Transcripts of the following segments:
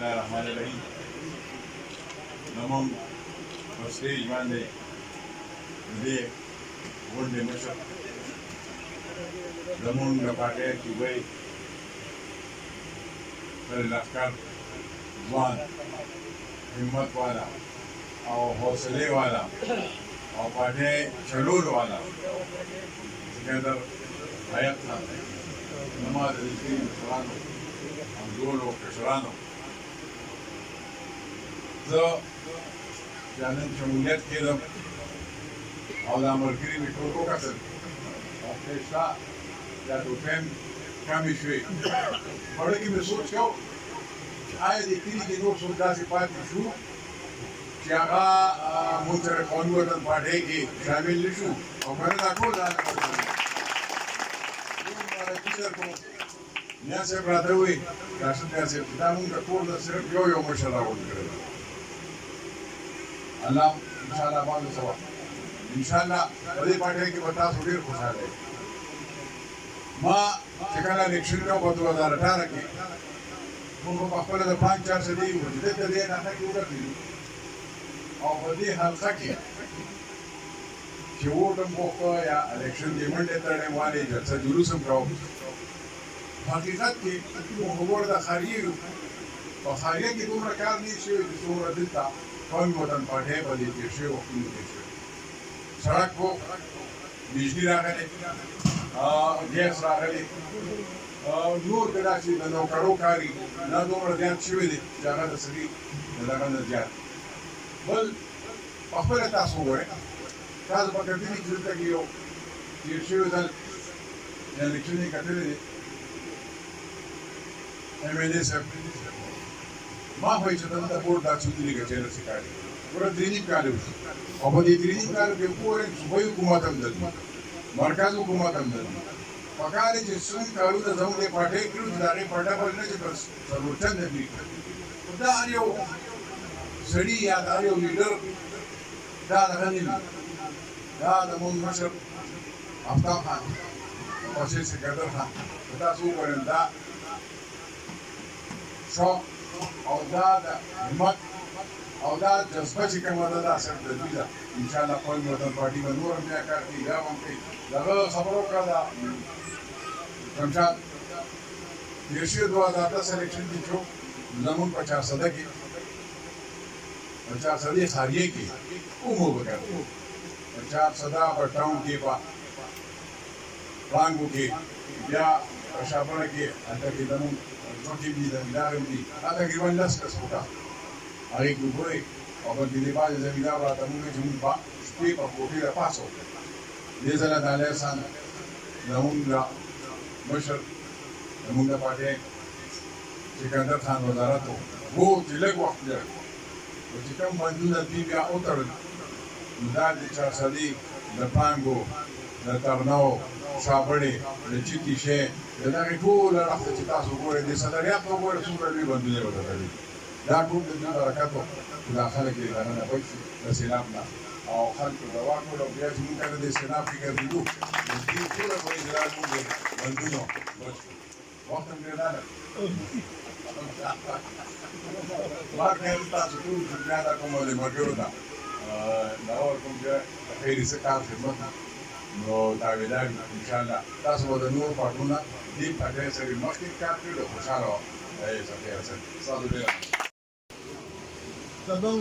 الله الرحمن الرحیم زمونږ په سټیج باندې د دې غونډې مشر زمونږ د پارټۍ صوبایي لښکر ځوان همت والا او حوصلې والا او پارټۍ چلول والا سکندر حیات خان زما د رښتیني مشرانو همزولو کشرانو زه چې نن شمولیت کېدم او دا ملګري مې ټول وکتل او ښایسته دا ډوډۍ کمې شوې خواړه کې مې سوچ کاوه چې آیا دې کلي کې نور څوک داسې پاتې شو چې هغه موږ سره قومي وطن پارټۍ کې شامل نه شو او که نه دا ټول ځان نیا صاحب راته ووایي راشد نیا صاحب دا مونږ د کور نه صرف یو مشر راغونډ کړی الله انشاءالله باندې سبا انشاءالله په دې پارټۍ کې به تاسو ډېر خوشحاله یئ ما چې کله الیکشن کوم په 2018 کې موږ په خپله د 5-4 صدۍ وو چې دلته دې ناحقه کې وګټلي او په دې حلقه کې چې ووټ هم پوښته یا الیکشن کې منډې تړې والې جلسه جلوس هم کوو حقیقت کې موږ وګوره د خاریه یو په خاریه کې دومره کار نه شوی چې څومره دلته قومي وطن پارټۍ به دې تېر شوی وختونه تېر شوي سړک وو بجلي راغلی ګیس راغلی نور که داسې د نوکرو کاري دا دومره زیات شوي دی چې هغه د سړي د دغه نه زیات بل پخپله تاسو وګورئ تاسو په کتلي چې دلته کې یو تېر شوي ځل الیکشن یې کتلی دی MLA صاحب ما وایي چې دلته بورډ دا چوتلي کچېره سکاري ګوره 3.5 کاله وشو او په دې 3.5 کالو کې ګورئ صوبایي حکومت هم دلته مرکز حکومت هم دلته پکار چې څومره کارونه زموږ د پارټۍ کړو چې د هغې پرډه بل نه چې بس ضرورتن نه پرېږدي دا هر یو سړي یا د هر یو لیډر دا دغه نه وي دا زموږ مشر آفتاب خان پسې سکندر خان تاسو وګورئ دا شوق او دا د همت او دا جذبه چې کومه ده دا صرف د دوی ده انشاءالله قومي وطن پارټي به نور هم بیا کار کوي دا به هم کوي د هغه خبره وکړه د شمشاد تېر شوي 2010 الیکشن کې چې زمونږ په چارسده کې په چارسدې خاریې کې کومو وکړ په چارسده په ټاون کې په پړانګو کې بیا په شاپړه کې هلته کې زمونږ ځمکې دي زمیندار هم دي دا تقریبا 10 کس وکړه هغې کې وګورئ او بلکې دې بعضې زمیندار راته موږ چې موږ شپې په کوټې راپاڅو دې ځله د علی احسان زمونږ مشر زمونږ د پارټۍ سکندر خان وزارت وو چې لږ وخت لري او چې کوم بندونه دوی بیا وتړل نو دا د چارسدې د پانګو د ترنو شاپړې د چیتي شی د دغې ټوله رخته چې تاسو وګورئ د صدریاب ته وګورئ څومره لوی بندونه یې وتړلي دا ټول د دوی برکت و چې دا خلک یې دننه بچ شو د سیلاب نه او خلکو دوا کړل او بیا چې موږ کله د سیلاب فکر لیدو نو دوی ټوله به یې زراعت موږ بندونو بچ شو وخت هم ډېر نه لږ ما خیر تاسو ټول شکریه ادا کوم د ملګرو ته دغه ورکوم چې خیري څه کار خدمت نو تابعدار انشاءالله تاسو به د نورو پارټونه دې پارټۍ سره مخکې کار کړي او خوشحاله زمونږ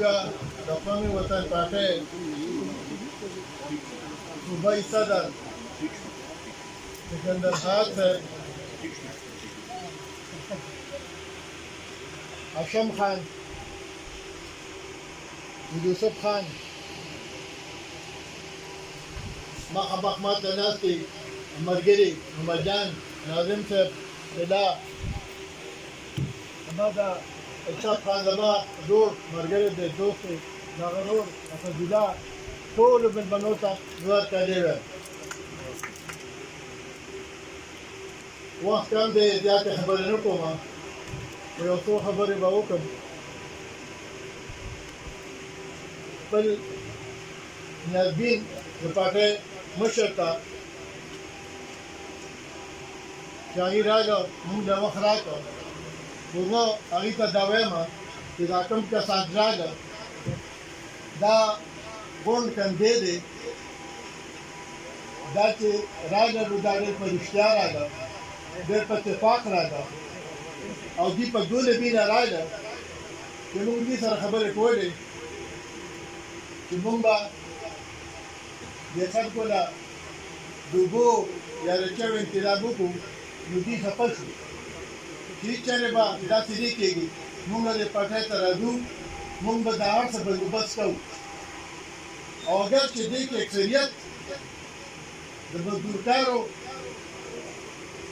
د قومي وطن پارټۍ صوبایي صدر سکندر خان صاحب هاشم خان یوسف خان مخ ماته ناستې ملګري محمد جان ناظم صاحب طلا زما د اسحاق خان زما ورور ملګری دی دوست دی د هغه ورور حفظالله ټولو مېلمنو ته زړه تللی وی وخت کم دی زیاتې خبرې نه کوم خو یو څو خبرې به وکړم خپل نیازبین د پارټۍ مشر ته چې هغې راغله موږ له وخت راکړه نو زه هغې ته دا وایم چې دا کوم کسان راغله دا غونډ کندې دی دا چې راغله نو دا ډېر په رښتیا راغله ډېر په اتفاق راغله او دوی په دونه مینه راغله چې موږ دوی سره خبرې کولې چې موږ به د خلکو له د اوبو یا د چاو انتظام وکړو نو دوی خفه شو چې هېڅ چارې به داسې نه کېږي موږ به دې پټۍ ته راځو موږ به دا هر څه بندوبست کوو او اگر چې دې کې اکثریت د مزدورکارو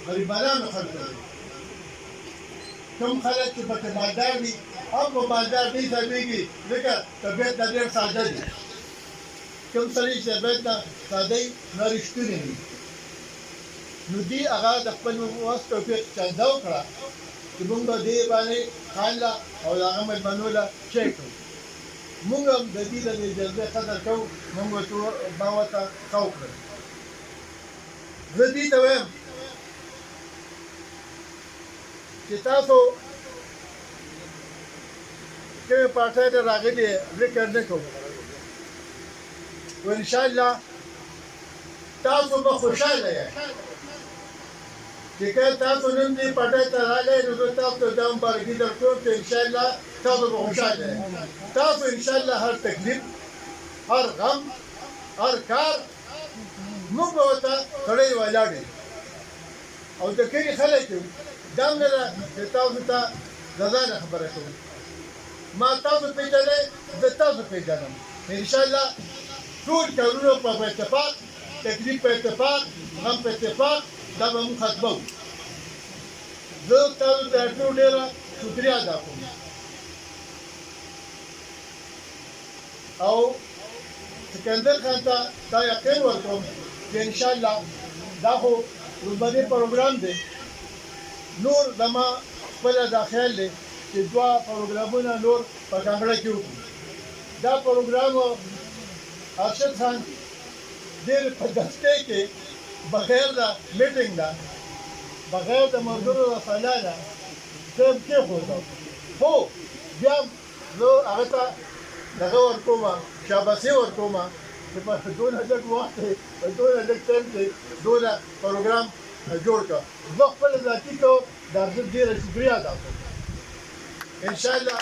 غریبانانو خلکو دی کوم خلک چې پکې مالدار دي هم په مالدار نه حسابېږي ځکه طبیعت دا ډېر ساده دی کوم سړی چې طبیعت نه ساده وي نو رښتونی وي نو دوی هغه د خپل وس توفیق چنده وکړه چې موږ به دې باندې خان له او د هغه مېلمنو له چای کوو موږ هم د دې د جذبې قدر کوو موږ به ورته ښه وکړل زه دې ته وایم چې تاسو کومې پارټۍ ته راغلي ذکر نه کوو و انشاءالله تاسو به خوشحاله یئ چې کله تاسو نن دې پټۍ ته راغلی نو زه تاسو ته دا مبارکي درکوم چې انشاءالله تاسو به خوشحاله یئ تاسو انشاءالله هر تکلیف هر غم هر کار موږ به ورته سړی ولاړ یو او د کلي خلک یو دا هم نه ده چې تاسو ته د ځانه خبره کوم ما تاسو پېژنئ زه تاسو پېژنم انشاءالله ټول کارونه په اتفاق تکلیف په اتفاق غم په اتفاق دا به موږ ختموو زه تاسو ته ټول ډېره شکریه ادا کوم او سکندر خان ته دا یقین ورکوم چې انشاءالله دا خو ورځنی پروګرام دی نور زما خپله دا خیال دی چې دوه پروګرامونه نور په کانګړه کې وکړو دا پروګرام ارشد خان ډېر په دستۍ کې بغیر د میټینګ نه بغیر د ملګرو د فعلا نه زه هم کېښودم خو بیا زه هغه ته دغه ورکوم شاباسي ورکوم چې په دونه لږ وخت کې په دونه لږ ټایم کې دونه پروګرام جوړ کړه زه خپله ذاتي ته د ارشد ډېره شکریه ادا کوم انشاءالله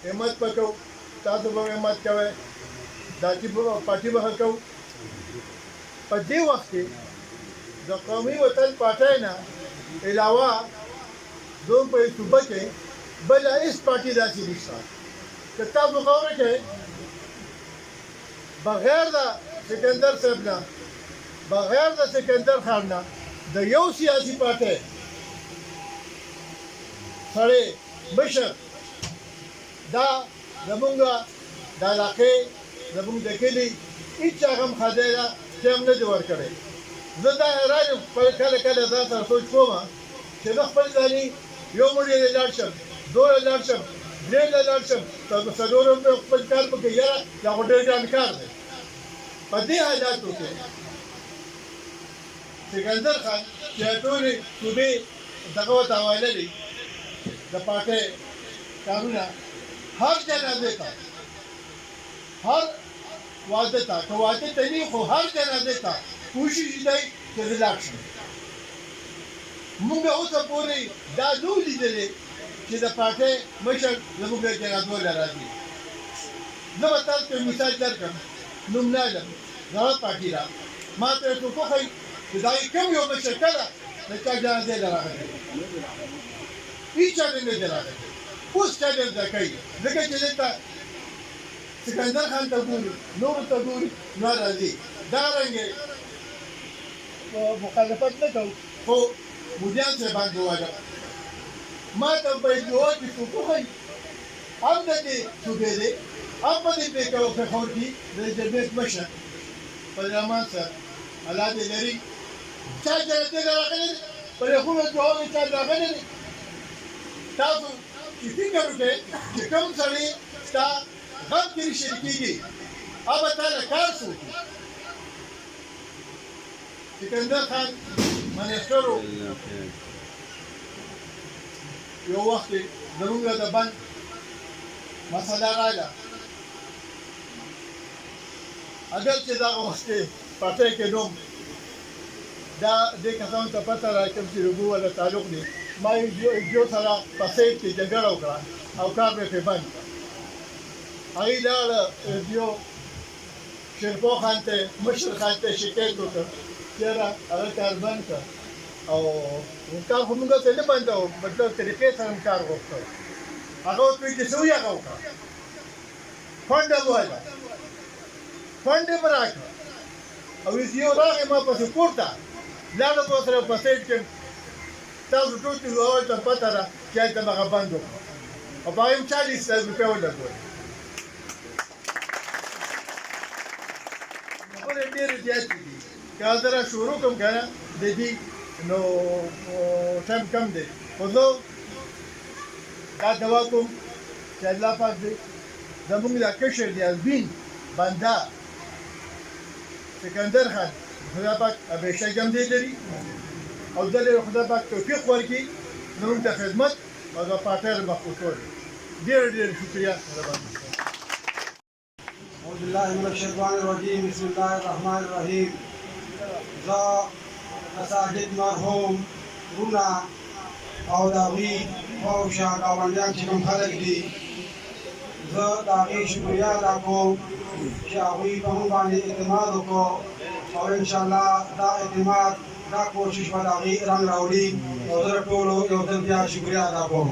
همت وکړو تاسو به همت کوئ ذاتي پارټي به ښه کوو په دې وخت کې د قومي وطن پارټۍ نه علاوه زموږ په صوبه کې بله هېڅ پارټي داسې نشته که تاسو خبره کوئ بغیر د سکندر صاحب نه بغیر د سکندر خان نه د یو سیاسي پارټۍ سړی مشر دا زمونږ د علاقې زمونږ د کلي هېڅ هغه هم خدای ته ټایم نه دی ورکړی زه دا حیران یم کله کله ځان سره سوچ کوم چې زه خپل ځاني یو مړي ته لاړ شم دوه ته لاړ شم درې ته لاړ شم څلور هم خپل کار پکې یاره دا خو ډېر ګران کار دی په دې حالاتو کې سکندر خان چې ټولې صوبې دغه ورته حواله دي د پارټۍ کارونه هر جنازې ته هر واده ته که واده ته نه خو هر جنازې ته کوشش دی چې زه لاړ شم موږ اوسه پورې دا نه و لیدلې چې د پارټۍ مشر زموږ جنازو له راځي زه به تاسو ته مثال درکړم نوم نه علم زما پارټي را ما ته څوک وښایي چې دا کوم یو مشر کله د چا جنازې له راغلی هېچ چا نه دی راغلی اوس چا ډېر زده کوي ځکه چې دلته سکندر خان ته ګوري نورو ته ګوري نو راځي دارنګې مخالفت نه کوو خو مودیان صاحبان ووایم ما ته باید ووایي چې څوک وښایي هم د دې صوبې دی هم په دې پېښور کې د جمعیت مشر فضل الرحمن صاحب الله دې لري چا جنازې ته راغلی دی په لیکونو جواب یې چا راغلی دی تاسو چې فکر وکړئ چې کوم سړی ستا غم کې شریکېږي هغه به تا له کار څه وکړي سکندر خان منسترو یو وخت زمونږ د بند مسله راغله اگر چې دغه وخت کې پټۍ کې نوم دا دې کسانو ته پته راکړه چې د اوبو والا تعلق دی ما یو سره په سیټ کې جګړه وکړه او کار مې پرې بند کړ هغوی لاړه یو شیرپو خان ته مشر خان ته شکایت وکړ چې یاره هغه کار بند کړ او کار خو موږ ته نه بندوو مطلب طریقې سره مې کار غوښته هغه ورته وایي چې څه وایي هغه وکړه فنډ یې وویله فنډ یې به راکړه او اوس یو راغی ما پسې پورته لاړه به ورسره په سیټ کې تاسو ټول چې اول ته پته ده چې هلته به هغه بند وکړو او په هغې هم 40,000 روپۍ ولګولې خبرې ډېرې زیاتې دي که زه را شروع کړم که نه د دې نو ټایم کم دی خو زه دا دعا کوم چې الله پاک دې زموږ دا کشر دی ازبین بنده سکندر خان خدا پاک همیشه ژوندی لري او زه له خدا پاک توفیق ورکړي زموږ ته خدمت او د پاټر مخکوټ ډېر ډېر شکریه أعوذ بالله من الشيطان الرجيم بسم الله الرحمن الرحيم ذا مساجد مرحوم رونا او داغي او شاګ او باندې چې کوم خلک دي زه داغي شکریا ادا کوم چې هغوی په موږ باندې اعتماد وکړو او انشاءالله دا اعتماد دا کوشش به د هغې رنګ راوړي او زه د ټولو یو ځل بیا شکریا ادا کوم